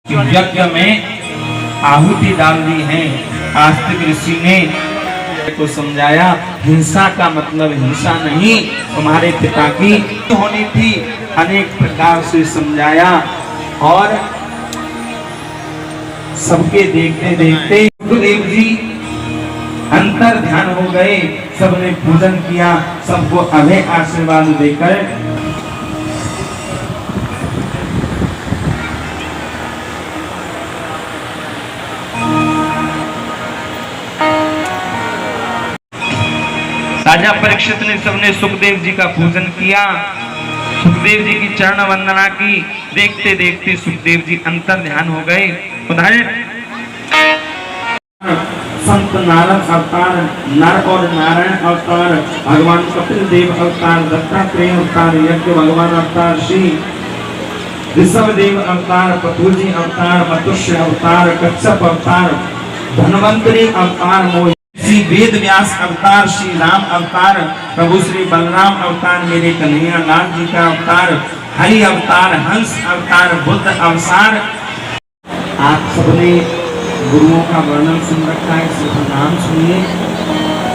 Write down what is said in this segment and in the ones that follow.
यज्ञ में आहुति डाल दी है। आस्तिक ऋषि ने को समझाया, हिंसा का मतलब हिंसा नहीं, तुम्हारे पिता की होनी थी। अनेक प्रकार से समझाया और सबके देखते देखते सुखदेव जी अंतर ध्यान हो गए। सबने पूजन किया, सबको अभय आशीर्वाद देकर राजा परीक्षित ने सबने सुखदेव जी का पूजन किया, सुखदेव जी की चरण वंदना की। देखते देखते सुखदेव जी अंतर ध्यान हो गए। उदाहरण संत नारद अवतार, नर और नारायण अवतार, भगवान कपिल देव अवतार, दत्तात्रेय अवतार, यज्ञ भगवान अवतार, श्री ऋषभ देव अवतार, पतंजलि अवतार, मत्स्य अवतार, कच्छप अवतार, धन्वंतरी अवतार, श्री वेद व्यास अवतार, श्री राम अवतार, प्रभु श्री बलराम अवतार, मेरे कन्हैया लाल जी का अवतार, हरि अवतार, हंस अवतार, बुद्ध अवतार। आप सबने गुरुओं का वर्णन सुन रखा है, इसका नाम सुनिए।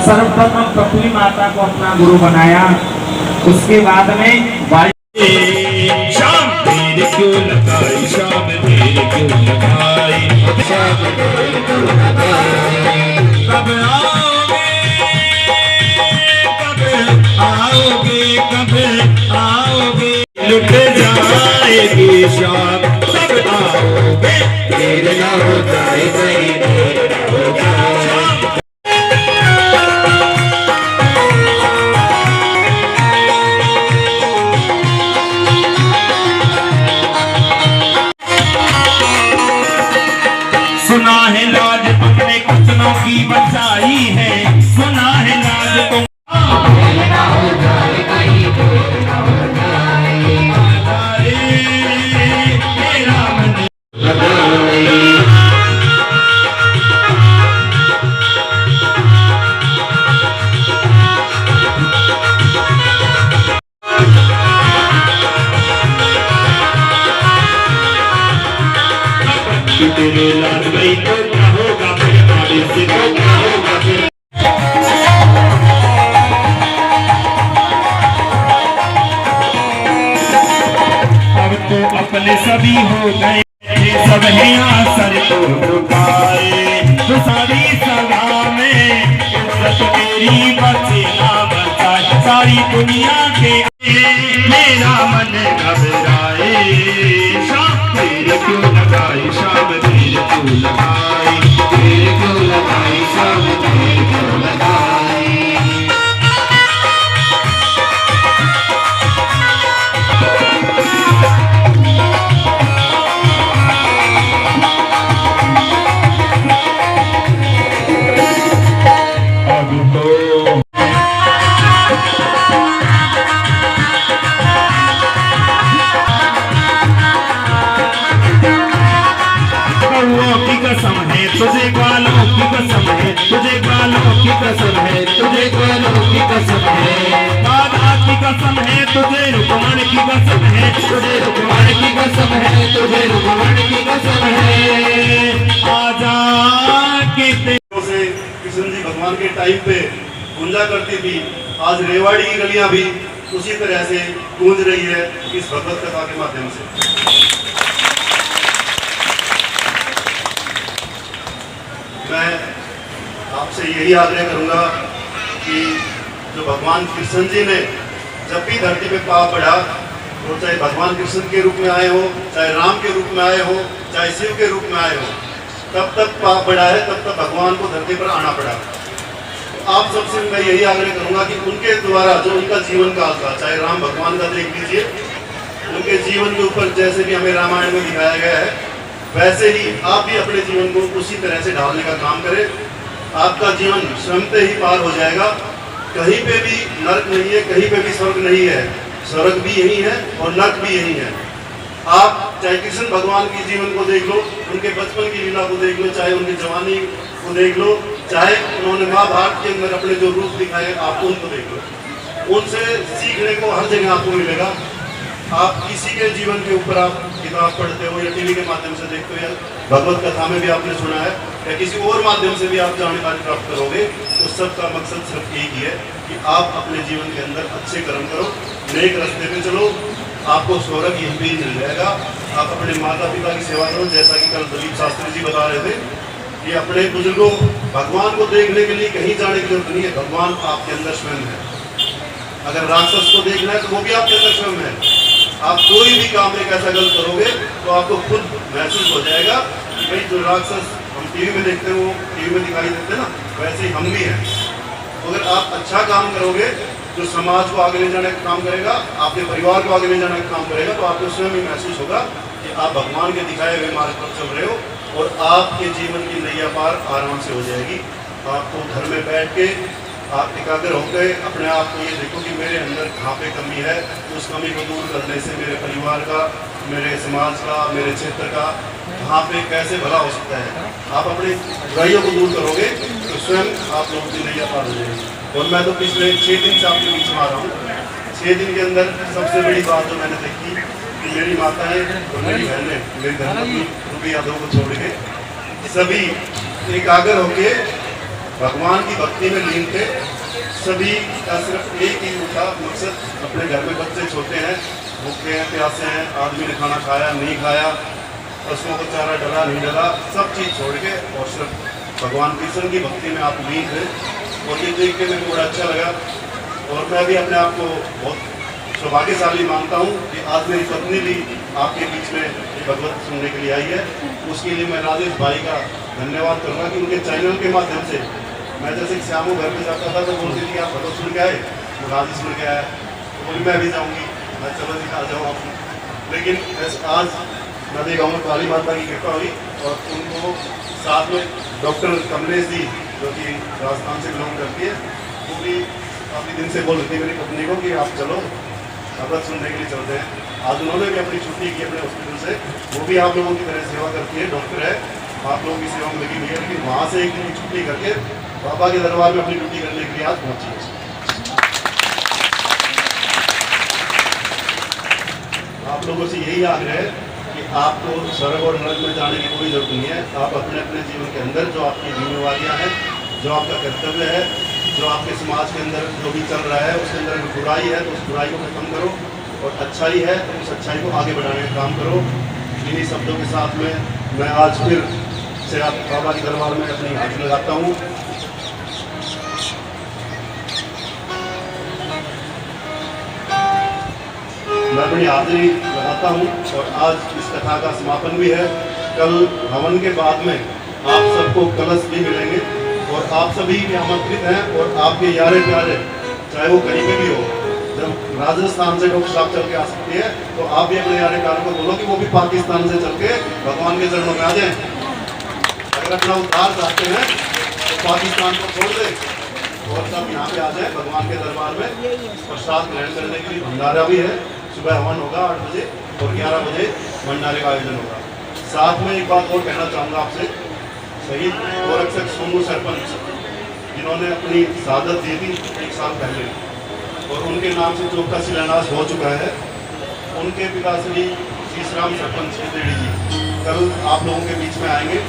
सर्वप्रथम पृथ्वी माता को अपना गुरु बनाया, उसके बाद में शाम तेरे क्यों लगाई, शाम तेरे क्यों लगाई, कब आओगे, कब आओगे, लुट जाएगी शाम, कब आओगे, देर न हो जाए, देर न हो जाए। सुना है लाज तुमने कुचनों की बचाई है, सुना है लाज तुम तेरे लाल गई तो क्या होगा, फिर बारिश से तो क्या होगा, फिर अब तो अपने सभी हो गए, सब है आसर तो रुकाए, तो सारी सभा में इज्जत तेरी बचे ना बचाए, सारी दुनिया के मेरा मन घबराए, शाम तेरे क्यों लगाई, शाम तेरे क्यों लगाई, तेरे क्यों लगाई, शाम तेरे क्यों लगाई। अब तो की कसम है, तुझे ग्वालों की कसम है, तुझे ग्वालों की कसम है, तुझे ग्वालों की कसम है, राधा की कसम है, तुझे रुक्मण की कसम है, तुझे रुक्मण की कसम है, तुझे रुक्मण की कसम है। आजा के से कृष्ण जी भगवान के टाइम पे गूंजा करती थी, आज रेवाड़ी की गलियां भी उसी तरह से गूंज रही है इस भगवत कथा के माध्यम से। मैं आपसे यही आग्रह करूंगा कि जो भगवान कृष्ण जी ने जब भी धरती पे पाप बढ़ा, तो चाहे भगवान कृष्ण के रूप में आए हो, चाहे राम के रूप में आए हो, चाहे शिव के रूप में आए हो, तब तक पाप बढ़ा है, तब तक भगवान को धरती पर आना पड़ा। तो आप सबसे मैं यही आग्रह करूंगा कि उनके द्वारा जो उनका जीवन काल था, चाहे राम भगवान का देख लीजिए, उनके जीवन के ऊपर जैसे भी हमें रामायण में दिखाया गया है, वैसे ही आप भी अपने जीवन को उसी तरह से ढालने का काम करें। आपका जीवन स्वयं ही पार हो जाएगा। कहीं पे भी नरक नहीं है, कहीं पे भी स्वर्ग नहीं है, स्वर्ग भी यही है और नरक भी यही है। आप चाहे कृष्ण भगवान के जीवन को देख लो, उनके बचपन की लीला को देख लो, चाहे उनकी जवानी को देख लो, चाहे उन्होंने महाभारत के अंदर अपने जो रूप दिखाए आप उनको देख लो। उनसे सीखने को हर जगह आपको मिलेगा। आप किसी के जीवन के ऊपर आप किताब पढ़ते हो या टीवी के माध्यम से देखते हो या भगवत कथा में भी आपने सुना है या किसी और माध्यम से भी आप जानकारी प्राप्त करोगे, तो सबका मकसद सिर्फ एक ही है कि आप अपने जीवन के अंदर अच्छे कर्म करो, नेक रास्ते पे चलो, आपको स्वर्ग यहीं पे ही मिल जाएगा। आप अपने माता पिता की सेवा करो, जैसा कि कल दलीप शास्त्री जी बता रहे थे कि अपने बुजुर्गों भगवान को देखने के लिए कहीं जाने की जरूरत नहीं है, भगवान आपके अंदर स्वयं है। अगर राक्षस को देखना है तो वो भी आपके अंदर स्वयं है। आप कोई भी काम एक ऐसा गलत करोगे तो आपको खुद महसूस हो जाएगा कि भाई जो राक्षस हम टीवी में देखते हैं वो टीवी में दिखाई देते हैं ना, वैसे ही हम भी हैं। तो अगर आप अच्छा काम करोगे जो समाज को आगे ले जाने का काम करेगा, आपके परिवार को आगे ले जाने का काम करेगा, तो आपको स्वयं ही महसूस होगा कि आप भगवान के दिखाए हुए मार्ग पर चल रहे हो और आपके जीवन की नैया पार आराम से हो जाएगी। आपको घर में बैठ के आप एकाग्र होकर अपने आप को ये देखो कि मेरे अंदर कहाँ पे कमी है, उस कमी को दूर करने से मेरे परिवार का, मेरे समाज का, मेरे क्षेत्र का कहाँ पे कैसे भला हो सकता है। आप अपनी बुराइयों को दूर करोगे तो स्वयं आप लोगों की नैया पार हो जाएगी। और मैं तो पिछले 6 दिन से आपके बीच में आ रहा हूँ। 6 दिन के अंदर सबसे बड़ी बात जो मैंने देखी कि मेरी माताएं और मेरी बहनें, मेरी धर्मपत्नी रूबी यादव को छोड़ के सभी एकाग्र होके भगवान की भक्ति में लीन थे। सभी का सिर्फ एक ही था मकसद, अपने घर में बच्चे छोटे हैं, भूखे हैं, प्यासे हैं, आदमी ने खाना खाया नहीं खाया, पशुओं को चारा डला नहीं डला, सब चीज़ छोड़ के और सिर्फ भगवान कृष्ण की भक्ति में आप लीन थे। और ये देख के मेरे को बड़ा अच्छा लगा। और मैं भी अपने आप को बहुत सौभाग्यशाली मानता हूँ कि आज मेरी पत्नी भी आपके बीच में भगवत सुनने के लिए आई है। उसके लिए मैं राजेश भाई का धन्यवाद करूँगा कि उनके चैनल के माध्यम से मैं जैसे श्यामू घर पे जाता था तो बोलती थी कि आप भगवत सुन के आए, वो राजेश सुन के आया, तो बोली मैं भी जाऊँगी, मैं चलो दिखा जाऊँ आपको। लेकिन आज नदी गाँव में काली माता की कृपा हुई और उनको साथ में डॉक्टर कमलेश जी जो कि राजस्थान से बिलोंग करती है, वो भी काफ़ी दिन से बोल रही थी मेरी पत्नी को कि आप चलो भगवत सुनने के लिए चलते हैं। आज उन्होंने भी अपनी छुट्टी की अपने हॉस्पिटल से, वो भी आप लोगों की तरह सेवा करती है, डॉक्टर है, आप लोगों की सेवा में लगी हुई है, लेकिन वहाँ से एक दिन की छुट्टी करके बाबा के दरबार में अपनी ड्यूटी करने के लिए आज पहुँची है। आप लोगों से यही आग्रह है कि आपको स्वर्ग और नरक में जाने की कोई जरूरत नहीं है। आप अपने अपने जीवन के अंदर जो आपकी जिम्मेवारियाँ हैं, जो आपका कर्तव्य है, जो आपके समाज के अंदर जो भी चल रहा है उसके अंदर बुराई है तो उस बुराई को खत्म करो और अच्छाई है तो उस अच्छाई को आगे बढ़ाने का काम करो। इन्हीं शब्दों के साथ में मैं आज फिर से आप बाबा के दरबार में अपनी हाजिरी लगाता हूँ। मैं अपनी हाजिरी लगाता हूँ और आज इस कथा का समापन भी है। कल हवन के बाद में आप सबको कलश भी मिलेंगे और आप सभी भी आमंत्रित हैं और आपके यारे प्यारे चाहे वो कहीं पे भी हो, जब राजस्थान से डॉक्टर साहब चल के आ सकती है तो आप भी अपने यारे प्यारों को बोलो कि वो भी पाकिस्तान से चल के भगवान के चरणों में आ जाएं। अगर अपना उद्धार चाहते हैं तो पाकिस्तान को छोड़ दें और सब यहाँ पे आ जाए भगवान के दरबार में। प्रसाद ग्रहण करने के लिए भंडारा भी है, सुबह हवन होगा 8 बजे और 11 बजे भंडारे का आयोजन होगा। साथ में एक बात और कहना चाहूँगा आपसे, शहीद गोरक्षक सोनू सरपंच जिन्होंने अपनी शहादत दी थी 1 साल पहले और उनके नाम से चौक का शिलान्यास हो चुका है, उनके पिता श्री शीशराम सरपंच देड़ी जी कल आप लोगों के बीच में आएंगे।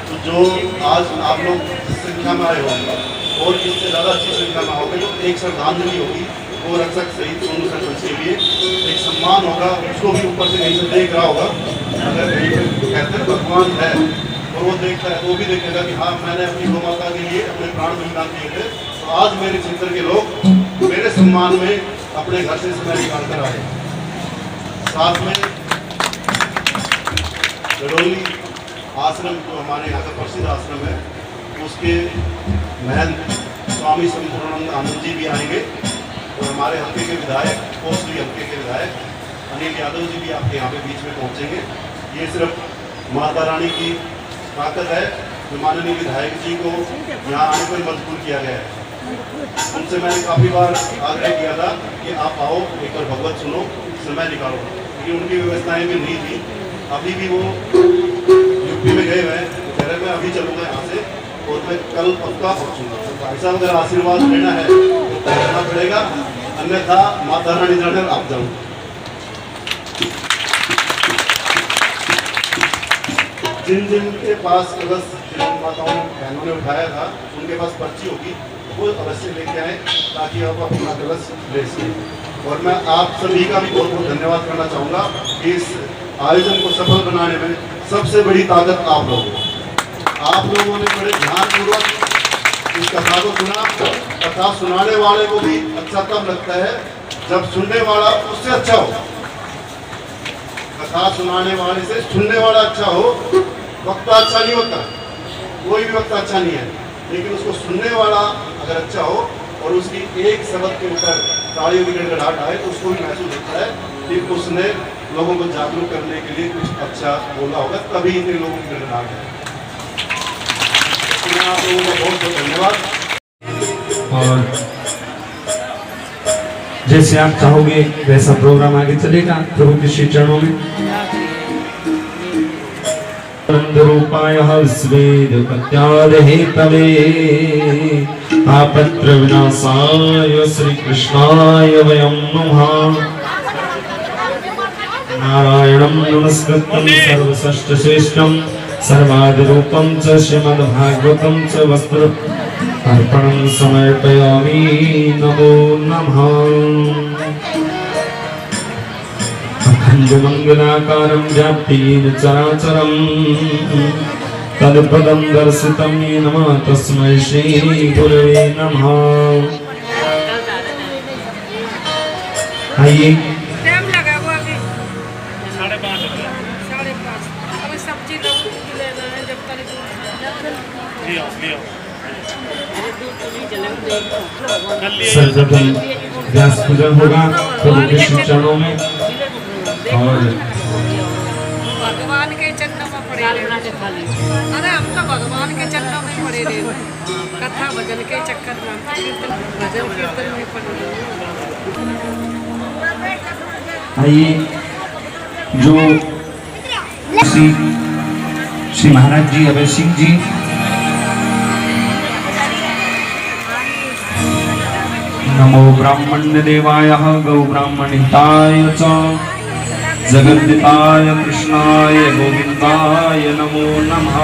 तो जो आज आप लोग संख्या में आए होंगे और इससे ज़्यादा अच्छी संख्या में आओगे तो एक श्रद्धांजलि होगी वो रक्षक शहीद सोनू सरपंच के लिए, एक सम्मान होगा। उसको भी ऊपर से कहीं से देख रहा होगा, अगर कहीं पर कहते हैं भगवान है और वो देखता है तो वो भी देखेगा कि हाँ मैंने अपनी गौ माता के लिए अपने प्राण बलिदान दिए थे, तो आज मेरे क्षेत्र के लोग मेरे सम्मान में अपने घर से समय निकाल कर आए। साथ में गडोली आश्रम जो हमारे यहाँ का प्रसिद्ध आश्रम है उसके महंत स्वामी संपूर्णानंद आनंद जी भी आएंगे और हमारे हल्के के विधायक कोसली हल्के के विधायक अनिल यादव जी भी आपके यहाँ पे बीच में पहुँचेंगे। ये सिर्फ माता रानी की ताकत है जो माननीय विधायक जी को यहाँ आने पर मजबूर किया गया है। उनसे मैंने काफ़ी बार आग्रह किया था कि आप आओ एक बार भगवत सुनो, समय निकालो, लेकिन उनकी व्यवस्थाएं भी नहीं थी। अभी भी वो यूपी में गए हुए हैं, तो कह रहे मैं अभी चलूँगा यहाँ से और मैं कल पक्का पहुँचूँगा। तो भाई साहब अगर आशीर्वाद लेना है तो पहुँचना पड़ेगा, अन्यथा माता रानी जाने आप जाऊँ। जिन जिन के पास कलश जिन माताओं बहनों ने उठाया था उनके पास पर्ची होगी, वो अवश्य लेके आए ताकि आप अपना कलश ले सकें। और मैं आप सभी का भी बहुत बहुत धन्यवाद करना चाहूँगा कि इस आयोजन को सफल बनाने में सबसे बड़ी ताकत आप लोगों को। आप लोगों ने बड़े ध्यानपूर्वक इस कथा को सुना। कथा सुनाने वाले को भी अच्छा तब लगता है जब सुनने वाला उससे अच्छा हो। कथा सुनाने वाले से सुनने वाला अच्छा हो। वक्ता अच्छा नहीं होता, कोई भी वक्ता अच्छा नहीं है, लेकिन उसको सुनने वाला अगर अच्छा हो और उसकी एक शब्द के ऊपर तालियों की गड़गड़ाहट आए तो उसको भी महसूस होता है कि उसने लोगों को जागरूक करने के लिए कुछ अच्छा बोला होगा, तभी इतने लोगों की गड़गड़ाहट है। तो आप लोगों का बहुत बहुत धन्यवाद। और जैसे आप चाहोगे वैसा प्रोग्राम आगे चलेगा प्रभु के श्री चरणों में। रूपाय स्वेद पत्याद हेतवे आपत्र विनाशाय श्री कृष्णाय वयं नमः। नारायणं नमस्कृत्यं सर्वश्रेष्ठं सर्वादिरूपं च श्रीमद्भागवतं च वस्त्र अर्पणं समर्पयामि। नमो नमः। अखण्डमङ्गलाकारं व्याप्तेन चराचरं तत्पदं दर्शितं येन तस्मै श्री गुरवे नमः। आइए टाइम लगा वो अभी 5:30 अभी सब्जी लोग लेना है जब तक सर्वप्रथम व्यास पूजन होगा प्रभु के श्री चरणों में और भगवान के चरणों में पड़े अरे हम तो भगवान के चरणों में पड़े रहे कथा भजन के चक्कर में भजन कीर्तन में पड़े। आइए जो श्री महाराज जी अभय सिंह जी नमो ब्राह्मण देवाय गौ ब्राह्मणिताय च जगन्निताय कृष्णाय गोविंदाय नमो नमः।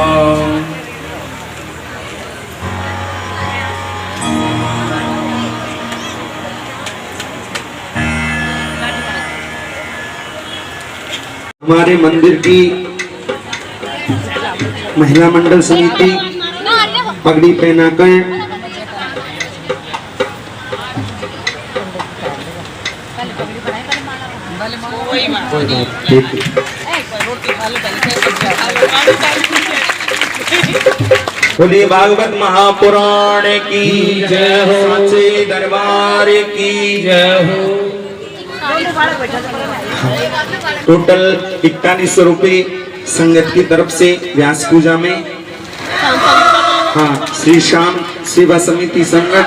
हमारे मंदिर की महिला मंडल समिति पगड़ी पहनाकर बोलिए भागवत महापुराण की जय हो, सच्चे दरबार की जय हो। टोटल 4100 रुपये संगत की तरफ से व्यास पूजा में हाँ श्री श्याम सेवा समिति संगत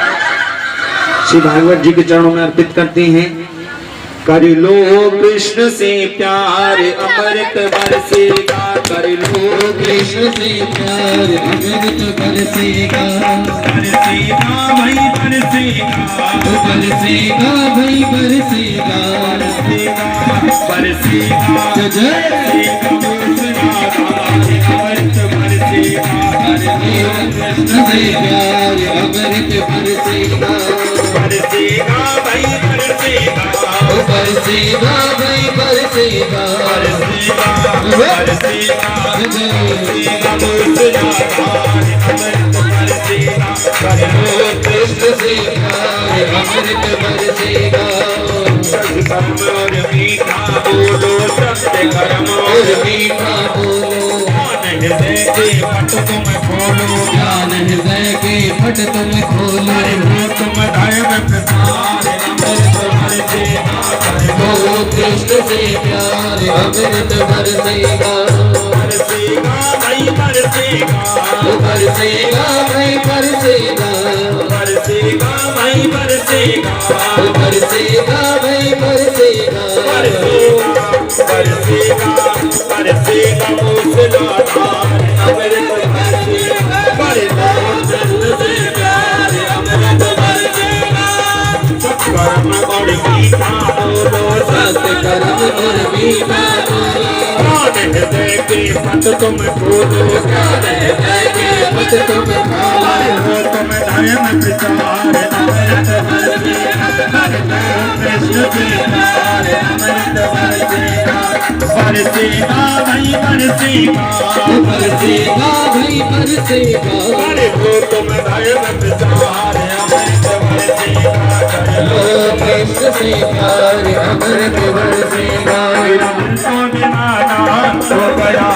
श्री भागवत जी के चरणों में अर्पित करते हैं। कर लो कृष्ण से प्यार अमृत बरसेगा, कर लो कृष्ण से प्यार अमृत बरसेगा, बरसेगा भाई बरसेगा, बरसेगा भाई बरसेगा, बरसेगा बरसेगा अमृत बरसेगा, कृष्ण से प्यार अमृत बरसेगा, बरसेगा भाई बरसेगा, बरसेगा भाई बरसेगा, बरसेगा बरसेगा बरसेगा कृष्ण से प्यार अमृत बरसेगा। और मीठा बोलो सत्य कर्म और मीठा बोलो, हृदय के पट तुम खोलो, ज्ञान हृदय के पट तुम खोलो, हो तुम धर्म प्रसार अमृत बरसेगा, हो कृष्ण से प्यार अमृत बरसेगा, बरसेगा भाई बरसेगा, बरसेगा भाई बरसेगा, बरसेगा भाई बरसेगा, बरसेगा भाई बरसेगा, बरसेगा बरसेगा बरसेगा मूसलाधार अमृत बरसेगा, बरसेगा कृष्ण से प्यार अमृत बरसेगा। सत्कर्म और मीठा बोलो, सत्कर्म और मीठा बोलो, हृदय के पट मत तुम खोलो ज्ञान देंगे मत तुम खोलो हो तुम धर्म प्रचार अमृत कृष्ण के प्यार अमृत बरसेगा भाई बरसेगा बरसेगा भाई बरसेगा अरे हो तुम धर्म प्रचार अमृत बरसेगा कृष्ण से प्यार अमृत बरसेगा हो गया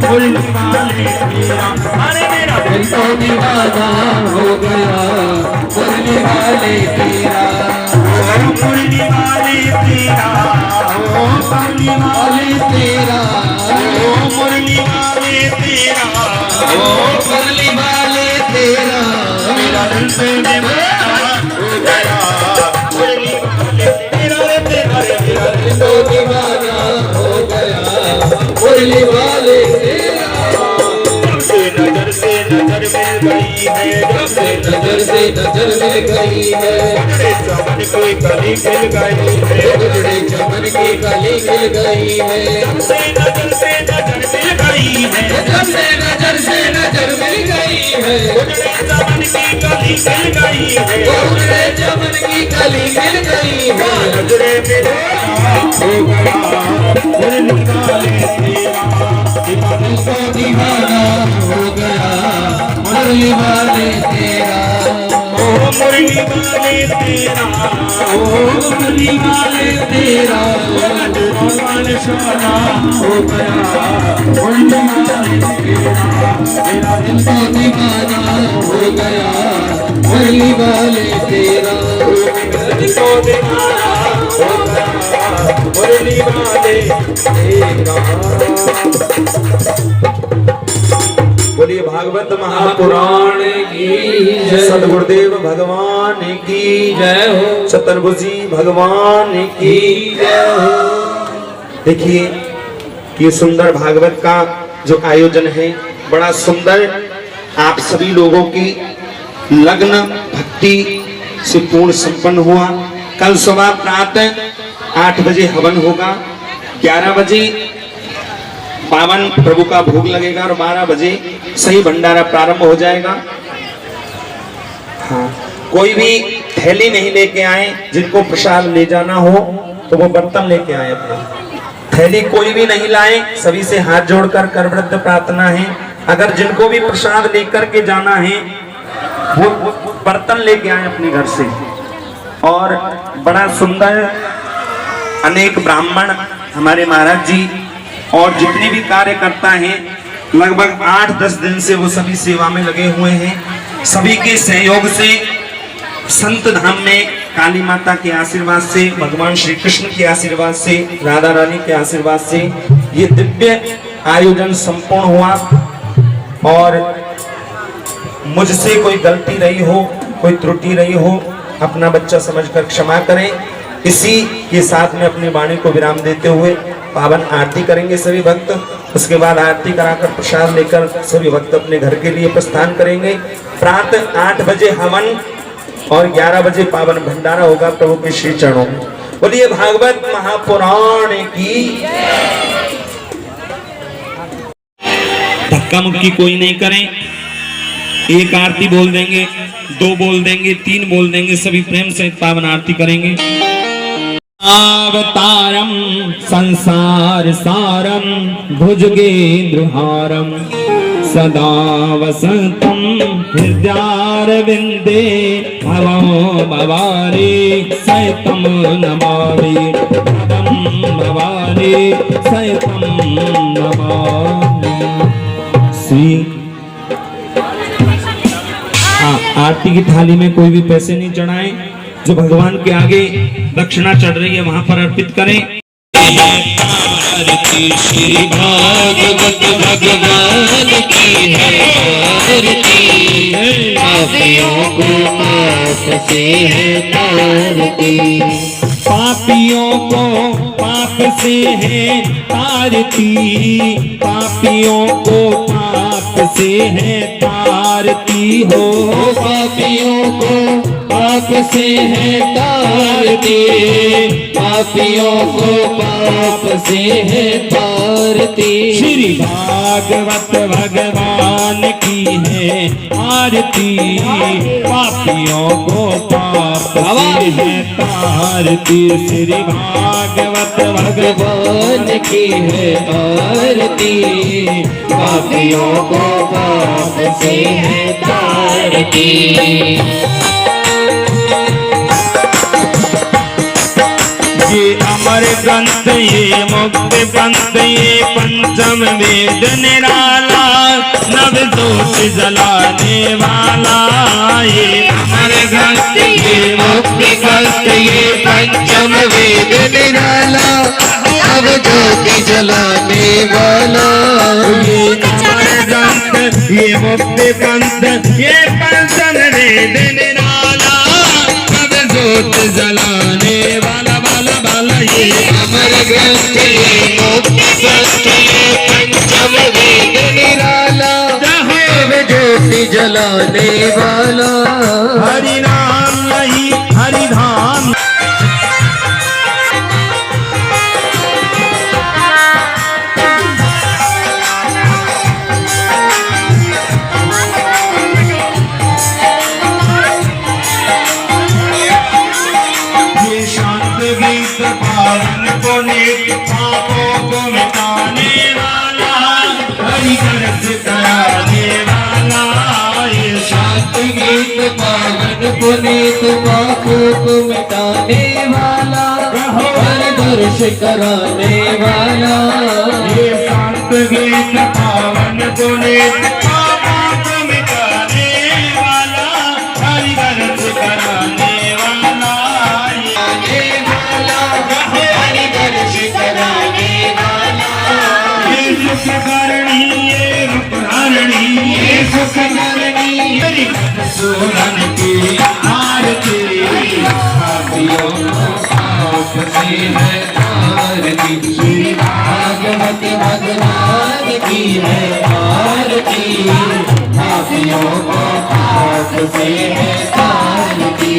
मुरली वाले तेरा अरे मेरा दिल तो दीवाना हो गया मुरली वाले तेरा मुरली वाले तेरा ओ मुरली वाले तेरा ओ मुरली वाले तेरा ओ मुरली वाले तेरा मेरा दिल से दीवाना हो गया मुरली वाले तेरा तेरा मेरा दिल तो दीवाना हो गया मुरली वाले तेरा नजर से नजर मिल गई है जब से नजर मिल गई है उजड़े चमन की कली खिल गई है उजड़े चमन की कली खिल गई है जब से नजर मिल गई है जब से नजर मिल गई है उजड़े चमन की कली खिल गई है उजड़े चमन की कली खिल गई है नजरे मेरे हो गया मुरली वाले तेरा दिल को दीवाना हो गया मुरली वाले तेरा ओ मुरली वाले तेरा ओ मुरली वाले तेरा भगवान शाना हो गया मुरली वाले तेरा मेरा दिल को दीवाना हो गया मुरली वाले तेरा मेरा दिल को दीवाना हो गया मुरली वाले तेरा। बोलिए भागवत महापुराण की जय, सदगुरुदेव भगवान की जय हो, चतुर्भुजी भगवान की जय हो। देखिए ये सुंदर भागवत का जो आयोजन है बड़ा सुंदर, आप सभी लोगों की लग्न भक्ति से पूर्ण संपन्न हुआ। कल सुबह प्रातः 8 बजे हवन होगा, 11 बजे पावन प्रभु का भोग लगेगा और 12 बजे सही भंडारा प्रारंभ हो जाएगा। हाँ, कोई भी थैली नहीं लेके आए, जिनको प्रसाद ले जाना हो तो वो बर्तन लेके आए अपना। थैली कोई भी नहीं लाए, सभी से हाथ जोड़कर करवृत्त प्रार्थना है। अगर जिनको भी प्रसाद लेकर के जाना है वो बर्तन लेके आए अपने घर से। और बड़ा सुंदर अनेक ब्राह्मण हमारे महाराज जी और जितने भी कार्यकर्ता हैं लगभग 8-10 दिन से वो सभी सेवा में लगे हुए हैं। सभी के सहयोग से संत धाम में काली माता के आशीर्वाद से, भगवान श्री कृष्ण के आशीर्वाद से, राधा रानी के आशीर्वाद से ये दिव्य आयोजन संपूर्ण हुआ। और मुझसे कोई गलती रही हो, कोई त्रुटि रही हो, अपना बच्चा समझकर क्षमा करें। इसी के साथ में अपनी वाणी को विराम देते हुए पावन आरती करेंगे सभी भक्त। उसके बाद आरती कराकर प्रसाद लेकर सभी भक्त अपने घर के लिए प्रस्थान करेंगे। प्रातः 8 बजे हवन और 11 बजे पावन भंडारा होगा प्रभु के श्री चरणों में। बोलिए भागवत महापुराण की। धक्का मुक्की कोई नहीं करें। एक आरती बोल देंगे, 2 बोल देंगे, 3 बोल देंगे, सभी प्रेम से पावन आरती करेंगे। अवतारम संसार सारम भुजगेन्द्रहारम सदा वसंतम हृदयारविंदे भवो भवारे सैतम नमामि भवारे सैतम नमामि। श्री आरती की थाली में कोई भी पैसे नहीं चढ़ाएं। जो भगवान के आगे दक्षिणा चढ़ रही है वहां पर अर्पित करें। आरती श्री भागवत भगवान की है, आरती पापियों को पाप से है तारती, पापियों को पाप से है तारती, पापियों को पाप से है तारती हो, पापियों को पाप से है तारती, पापियों को पाप से है तारती। श्री भागवत भगवान की है आरती, पापियों को पाप से है तारती। श्री भागवत भगवान की है आरती, पापियों को पाप से है तारती। ये अमर ग्रंथ ये मुक्ति पंथ ये पंचम वेद निराला, नव जोत जलाने वाला। ये अमर ग्रंथ ये मुक्ति पंथ ये पंचम वेद निराला, अब ज्योति जलाने वाला। ये अमर ग्रंथ ये मुक्ति पंथ ये पंचम वेद निराला, नव जोत जलाने वाला वाला वाला। ये अमर ग्रंथ ये मुक्ति पंथ ये पंचम वेद निराला, अब ज्योति जलाने वाला। हरि नाम यही हरि धाम। ये शांत गीत पावन पुनीत पापों को मिटाने वाला, हरि करस कराने वाला। ये शांत गीत पावन पुनीत पापों को मिटाने वाला, हर दर्श कराने वाला। ये शांत गीत पावन पुनीत पापों को मिटाने वाला, हरि करस कराने वाला। हर दर्श कराने वाला। ये सुख करणी ये रूप हरणी ये सुख करणी मेरी सोरन की आरती। पापियों को पाप से है तारती, श्री भागवत भगवान की है आरती। पापियों को पाप से है तारती।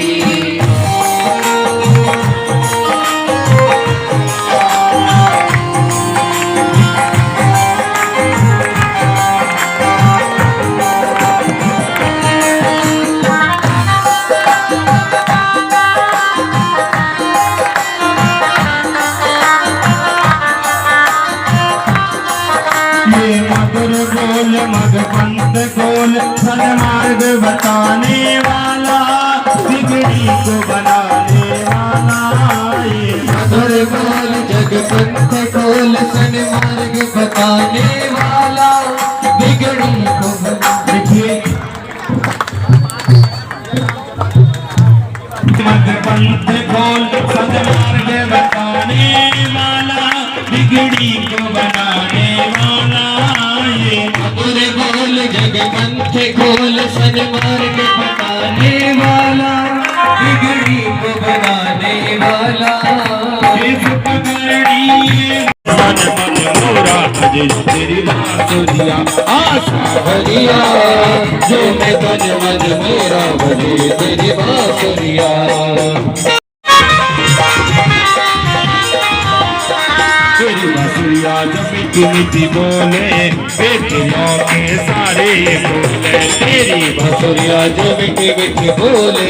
ये मधुर बोल मग पंथ खोल सन्मार्ग बताने वाला, बिगड़ी को बनाने वाला। ये मधुर बोल जग पंथ खोल सन्मार्ग बताने वाला, बिगड़ी को देखिए मग पंथ खोल सन्मार्ग बताने वाला, बिगड़ी को बनाने वाला। ये मधुर बोल जग पंथ खोल सन्मार्ग बताने वाला, बिगड़ी को बनाने वाला। ये सुख करणी मन मन मोरा भजे तेरी बांसुरिया आशा हरिया जो मैं तन मन मेरा भजे तेरी बांसुरिया। तेरी बांसुरिया जब मीठी मीठी बोले बेटियों के सारे बोले। तेरी बांसुरिया जो मीठी मीठी बोले,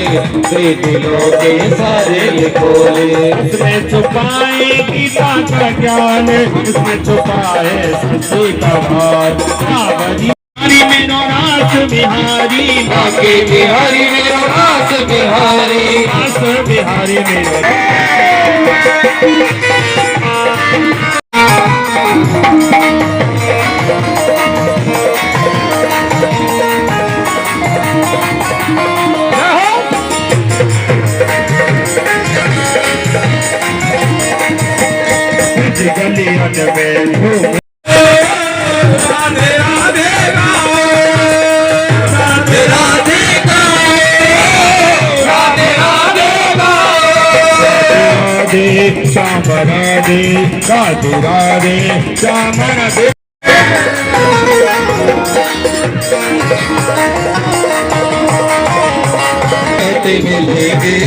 दिलों के सारे बोले। इसमें छुपाए गीता का ज्ञान, इसमें छुपाए सच्ची का भार। बाबाजी हरि मेरो नाथ बिहारी, बाके बिहारी मेरो नाथ बिहारी। नाथ बिहारी मेरो गलियों में घूम राधे राधे गाओ, राधे राधे गाओ, राधे राधे गाओ। राधे श्याम राधे राधे राधे श्याम राधे। से मिलेंगे।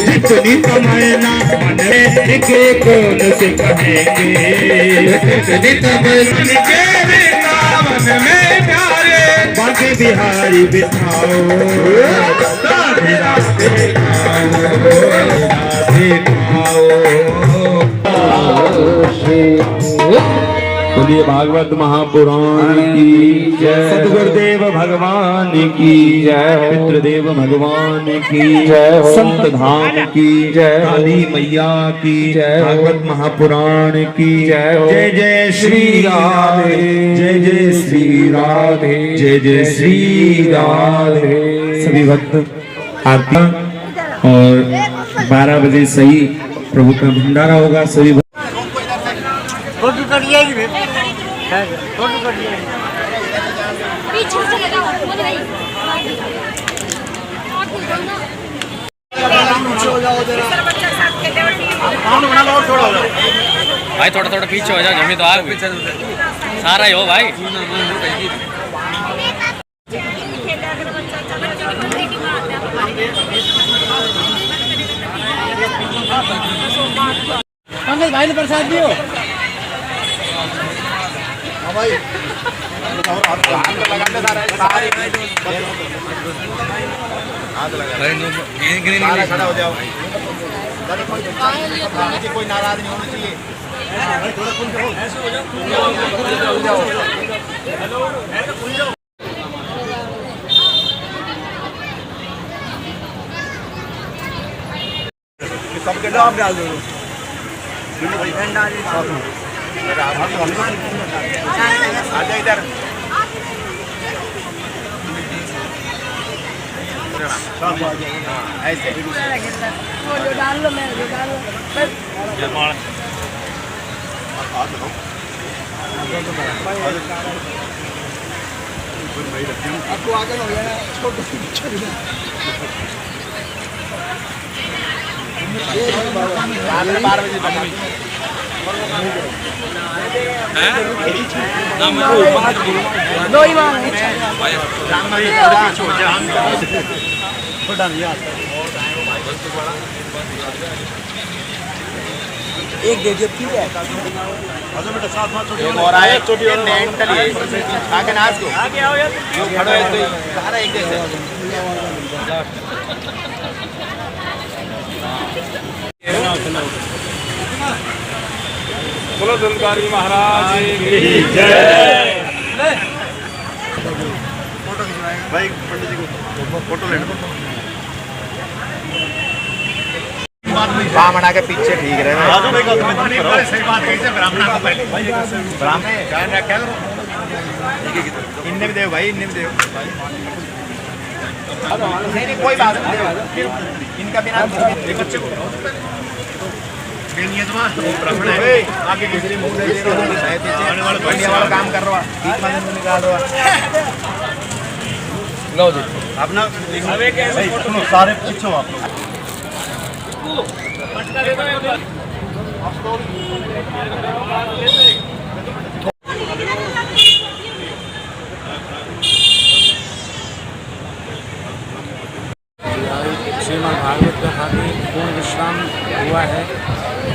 जितनी तमन्ना मन में के कौन से कहेंगे, जितनी तमन्ना के वृंदावन में प्यारे बांके बिहारी बिठाओ, राधे राधे बोलिए भागवत महापुराण की जय, सदगुरुदेव भगवान की जय, पितृदेव भगवान की जय, संत धाम की जय, काली मैया की जय, भागवत महापुराण की जय, जय जय श्री राधे, जय जय श्री राधे, जय जय श्री राधे। सभी भक्त आरती और 12 बजे सही प्रभु का भंडारा होगा। सभी फोटो करिए फोटो करिए पीछे से लगा बोले भाई थोड़ा थोड़ा पीछे हो जाओ, जमी तो आग सारा ही हो भाई। भाई ने प्रसाद दियो खड़ा हो जाओ, कोई नाराज नहीं होना चाहिए। सबके नाम डाल दो, आजा इधर। ऐसे डाल लो, मैं डाल लो आपको आगे हो गया छोटे पीछे 12 बजे दो ही मांग एक दे दियो, ठीक है। बेटा साथ और आए छोटी और मेंटली आगे नाच को आगे आओ यार, जो खड़ो है तो सारा एक जैसे। बोलो दुलकारी महाराज की जय। भाई पंडित जी को फोटो लेना, ब्राह्मणा के पीछे ठीक रहे। सही बात है, ब्राह्मणा को पहले ब्राह्मण ध्यान रखा करो। इनने भी देव भाई, इनने भी देव नहीं कोई बात नहीं, इनका बिना बच्चे को ब्राह्मण है आगे किसी वाला काम कर रहा निकाल रहा लो जी अपना सुनो सारे पूछो आप श्रीमद् भागवत कथा की पूर्ण विश्राम हुआ है,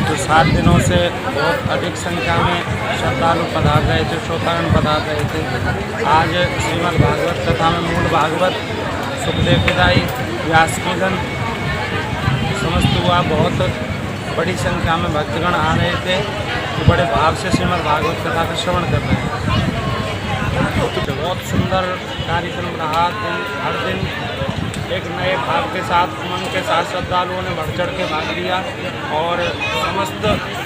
तो 7 दिनों से बहुत अधिक संख्या में श्रद्धालु पधार रहे थे, श्रोतागण पधार रहे थे। आज श्रीमद् भागवत कथा में मूल भागवत, सुखदेव विदाई, व्यास पूजन समस्त हुआ। बहुत बड़ी संख्या में भक्तगण आ रहे थे, तो बड़े भाव से श्रीमद् भागवत कथा का श्रवण कर रहे हैं। बहुत सुंदर कार्यक्रम रहा। हर दिन एक नए भाव के साथ, उमंग के साथ श्रद्धालुओं ने बढ़ चढ़ के भाग लिया और समस्त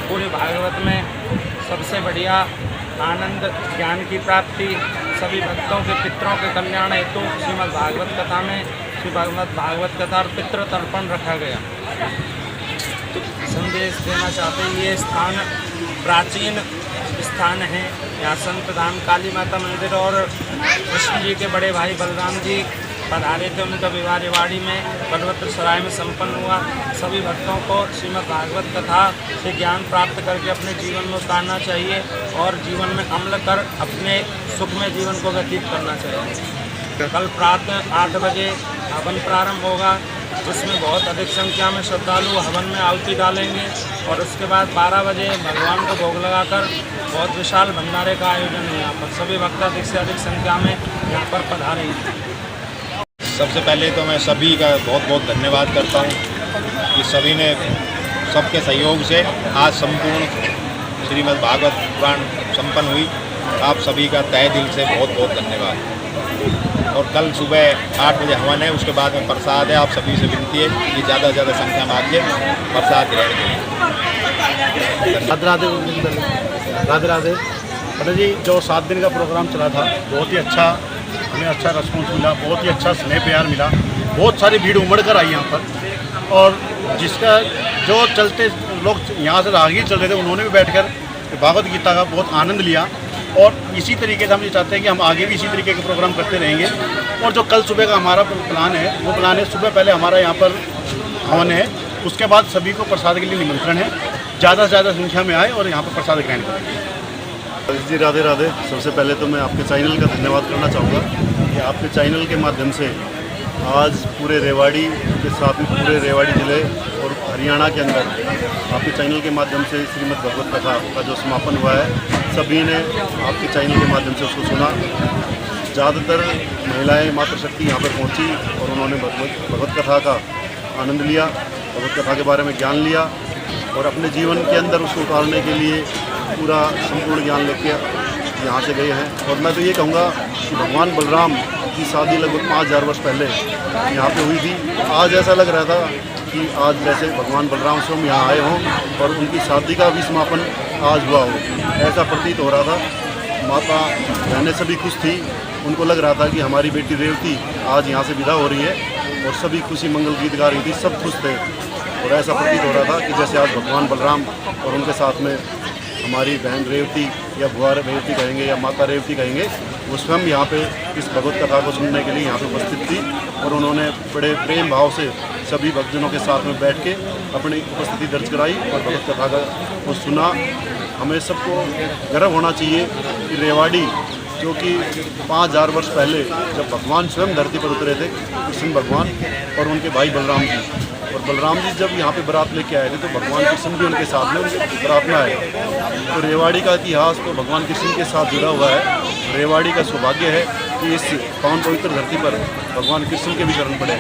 पूरे भागवत में सबसे बढ़िया आनंद, ज्ञान की प्राप्ति, सभी भक्तों के पितरों के कल्याण हेतु श्रीमद् भागवत कथा में श्रीमद् भागवत कथा और पितृ तर्पण रखा गया। तो संदेश देना चाहते हैं, ये स्थान प्राचीन स्थान है। यहाँ संत धाम, काली माता मंदिर और कृष्ण जी के बड़े भाई बलराम जी पधारे थे। उनका विवाह रेवाड़ी में बलवत्र सराय में संपन्न हुआ। सभी भक्तों को श्रीमद् भागवत कथा से ज्ञान प्राप्त करके अपने जीवन में उतारना चाहिए और जीवन में अमल कर अपने सुख में जीवन को व्यतीत करना चाहिए। कल प्रातः 8 बजे हवन प्रारंभ होगा। उसमें बहुत अधिक संख्या में श्रद्धालु हवन में आहुति डालेंगे और उसके बाद 12 बजे भगवान को भोग लगाकर बहुत विशाल भंडारे का आयोजन है। यहाँ पर सभी भक्त अधिक से अधिक संख्या में यहाँ पर पधारेंगे। सबसे पहले तो मैं सभी का बहुत बहुत धन्यवाद करता हूँ कि सभी ने सबके सहयोग से आज संपूर्ण श्रीमद् भागवत पुराण संपन्न हुई। आप सभी का तहे दिल से बहुत बहुत धन्यवाद। और कल सुबह 8 बजे हवन है, उसके बाद में प्रसाद है। आप सभी से विनती है कि ज़्यादा से ज़्यादा संख्या में आके प्रसाद ग्रहण करें। राधे राधे राधे राधे। पंडित जी, जो 7 दिन का प्रोग्राम चला था बहुत ही अच्छा, हमें अच्छा रिस्पॉन्स मिला, बहुत ही अच्छा स्नेह प्यार मिला। बहुत सारी भीड़ उमड़ कर आई यहाँ पर और जिसका जो चलते लोग यहाँ से राहगीर चल रहे थे उन्होंने भी बैठकर भागवत गीता का बहुत आनंद लिया। और इसी तरीके से हम ये चाहते हैं कि हम आगे भी इसी तरीके के प्रोग्राम करते रहेंगे। और जो कल सुबह का हमारा प्लान है वो प्लान है, सुबह पहले हमारा यहाँ पर हवन है, उसके बाद सभी को प्रसाद के लिए निमंत्रण है। ज़्यादा से ज़्यादा संख्या में आए और यहाँ पर प्रसाद ग्रहण करें। जी राधे राधे। सबसे पहले तो मैं आपके चैनल का धन्यवाद करना चाहूँगा कि आपके चैनल के माध्यम से आज पूरे रेवाड़ी के साथ में पूरे रेवाड़ी ज़िले और हरियाणा के अंदर आपके चैनल के माध्यम से श्रीमद् भगवत कथा का जो समापन हुआ है, सभी ने आपके चैनल के माध्यम से उसको सुना। ज़्यादातर महिलाएं मातृशक्ति यहाँ पर पहुँची और उन्होंने भगवत कथा का आनंद लिया, भगवत कथा के बारे में ज्ञान लिया और अपने जीवन के अंदर उसको उतारने के लिए पूरा संपूर्ण ज्ञान लेके यहाँ से गए हैं। और मैं तो ये कहूँगा कि भगवान बलराम की शादी लगभग 5000 वर्ष पहले यहाँ पे हुई थी। आज ऐसा लग रहा था कि आज जैसे भगवान बलराम स्वयं यहाँ आए हों और उनकी शादी का भी समापन आज हुआ हो, ऐसा प्रतीत हो रहा था। माता बहनें सभी खुश थी, उनको लग रहा था कि हमारी बेटी रेवती आज यहाँ से विदा हो रही है और सभी खुशी मंगल गीत गा रही थी, सब खुश थे। और ऐसा प्रतीत हो रहा था कि जैसे आज भगवान बलराम और उनके साथ में हमारी बहन रेवती या बुआ रेवती कहेंगे या माता रेवती कहेंगे, वो स्वयं यहाँ पे इस भगवत कथा को सुनने के लिए यहाँ पे उपस्थित थी और उन्होंने बड़े प्रेम भाव से सभी भक्तजनों के साथ में बैठ के अपनी उपस्थिति दर्ज कराई और भगवत कथा का वो सुना। हमें सबको गर्व होना चाहिए कि रेवाड़ी, जो कि 5000 वर्ष पहले जब भगवान स्वयं धरती पर उतरे थे, कृष्ण भगवान और उनके भाई बलराम जी, और बलराम जी जब यहाँ पे बारात लेके आए थे तो भगवान कृष्ण भी उनके साथ में उनके बारात में आए। तो रेवाड़ी का इतिहास तो भगवान कृष्ण के साथ जुड़ा हुआ है। रेवाड़ी का सौभाग्य है कि इस पावन पवित्र धरती पर भगवान कृष्ण के भी चरण पड़े।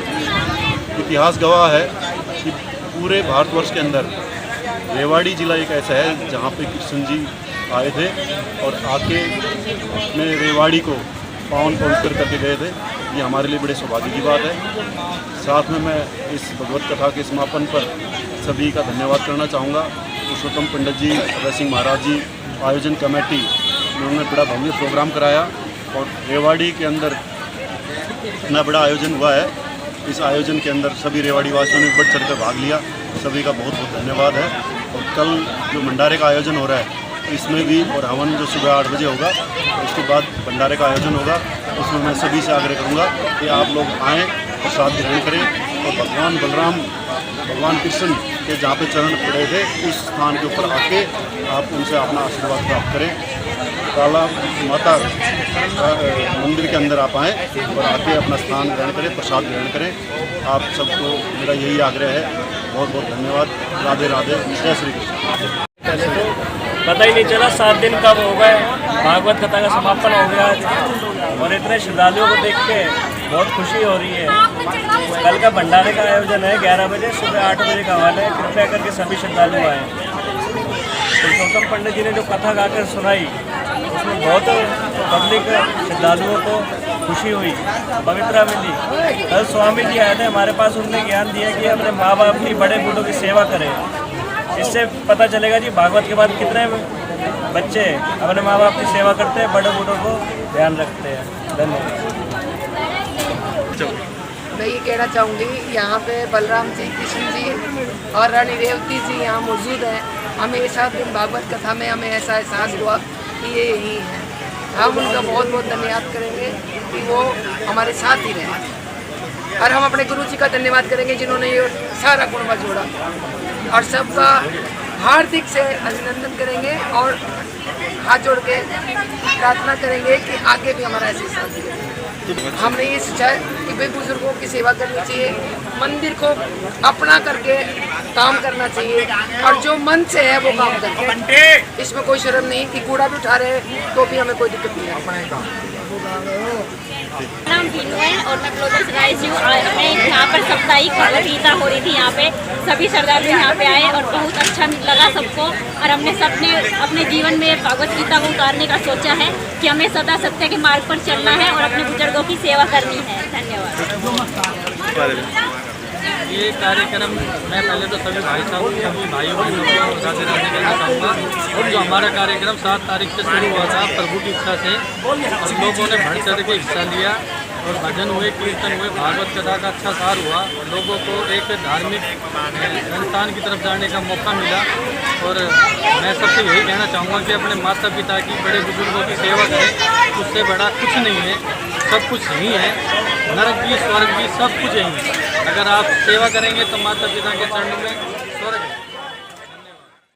इतिहास गवाह है कि पूरे भारतवर्ष के अंदर रेवाड़ी जिला एक ऐसा है जहाँ पे कृष्ण जी आए थे और आके अपने रेवाड़ी को पावन पवित्र करके गए थे। ये हमारे लिए बड़े सौभाग्य की बात है। साथ में मैं इस भगवत कथा के समापन पर सभी का धन्यवाद करना चाहूँगा। पुरुषोत्तम पंडित जी, अभय सिंह महाराज जी, आयोजन कमेटी, उन्होंने बड़ा भव्य प्रोग्राम कराया और रेवाड़ी के अंदर इतना बड़ा आयोजन हुआ है। इस आयोजन के अंदर सभी रेवाड़ी वासियों ने बढ़ चढ़ कर भाग लिया, सभी का बहुत बहुत धन्यवाद है। और कल जो भंडारे का आयोजन हो रहा है इसमें भी, और हवन जो सुबह 8 बजे होगा, उसके बाद भंडारे का आयोजन होगा, उसमें मैं सभी से आग्रह करूँगा कि आप लोग आएँ, प्रसाद ग्रहण करें और भगवान बलराम, भगवान कृष्ण के जहाँ पे चरण पड़े थे उस स्थान के ऊपर आके आप उनसे अपना आशीर्वाद प्राप्त करें। काला माता मंदिर के अंदर आप आएँ और आके अपना स्थान ग्रहण करें, प्रसाद ग्रहण करें। आप सबको मेरा यही आग्रह है। बहुत बहुत धन्यवाद। राधे राधे। जय श्री कृष्ण। पहले तो पता ही नहीं चला 7 दिन कब हो गए, भागवत कथा का समापन हो गया आज और इतने श्रद्धालुओं को देख के बहुत खुशी हो रही है। कल का भंडारे का आयोजन है 11 बजे, सुबह 8 बजे का हवन है। कृपया करके सभी श्रद्धालु आए। पुरुषोत्तम पंडित जी ने जो कथा गाकर सुनाई उसमें बहुत पब्लिक श्रद्धालुओं को खुशी हुई, पवित्रता मिली। कल स्वामी जी आए थे हमारे पास, उन्होंने ज्ञान दिया कि अपने माँ बाप की, बड़े बूढ़ों की सेवा करें। इससे पता चलेगा जी भागवत के बाद कितने बच्चे अपने माँ बाप की सेवा करते हैं, बड़े बूढ़ों को ध्यान रखते हैं। धन्यवाद। मैं ये कहना चाहूँगी, यहाँ पे बलराम जी, कृष्ण जी और रानी रेवती जी यहाँ मौजूद हैं। हमें ये 7 दिन भागवत कथा में हमें ऐसा एहसास हुआ कि ये यही है। हम उनका बहुत बहुत धन्यवाद करेंगे कि वो हमारे साथ ही रहे। और हम अपने गुरु जी का धन्यवाद करेंगे जिन्होंने ये सारा गुणवा जोड़ा, और सबका हार्दिक से अभिनंदन करेंगे और हाथ जोड़ के प्रार्थना करेंगे कि आगे भी हमारा ऐसे साथ दिए। हमने ये सोचा है कि भाई बुजुर्गों की सेवा करनी चाहिए, मंदिर को अपना करके काम करना चाहिए और जो मन से है वो काम करके, इसमें कोई शर्म नहीं कि कूड़ा भी उठा रहे तो भी हमें कोई दिक्कत नहीं है। नाम बीनू है और मैं ब्लॉगर राय जी हूँ। हमें यहाँ पर साप्ताहिक भगवत गीता हो रही थी, यहाँ पे सभी श्रद्धालु यहाँ पे आए और बहुत अच्छा लगा सबको। और हमने सबने अपने जीवन में भगवत गीता को उतारने का सोचा है कि हमें सदा सत्य के मार्ग पर चलना है और अपने बुजुर्गों की सेवा करनी है। धन्यवाद। ये कार्यक्रम मैं पहले तो सभी भाई साहब सभी भाइयों बहनों को राधे राधे कहना चाहूँगा। और जो हमारा कार्यक्रम 7 तारीख से शुरू हुआ था प्रभु की इच्छा से, और लोगों ने बढ़ चढ़ के हिस्सा लिया और भजन हुए, कीर्तन हुए, भागवत कथा का अच्छा सार हुआ। लोगों को एक धार्मिक संस्थान की तरफ जाने का मौका मिला। और मैं सबसे यही कहना चाहूँगा कि अपने माता पिता की, बड़े बुजुर्गों की सेवा करें, उससे बड़ा कुछ नहीं है। सब कुछ यही है, नरक भी स्वर्ग भी सब कुछ यही है। अगर आप सेवा करेंगे तो माता पिता के चरणों में स्वर्ग है।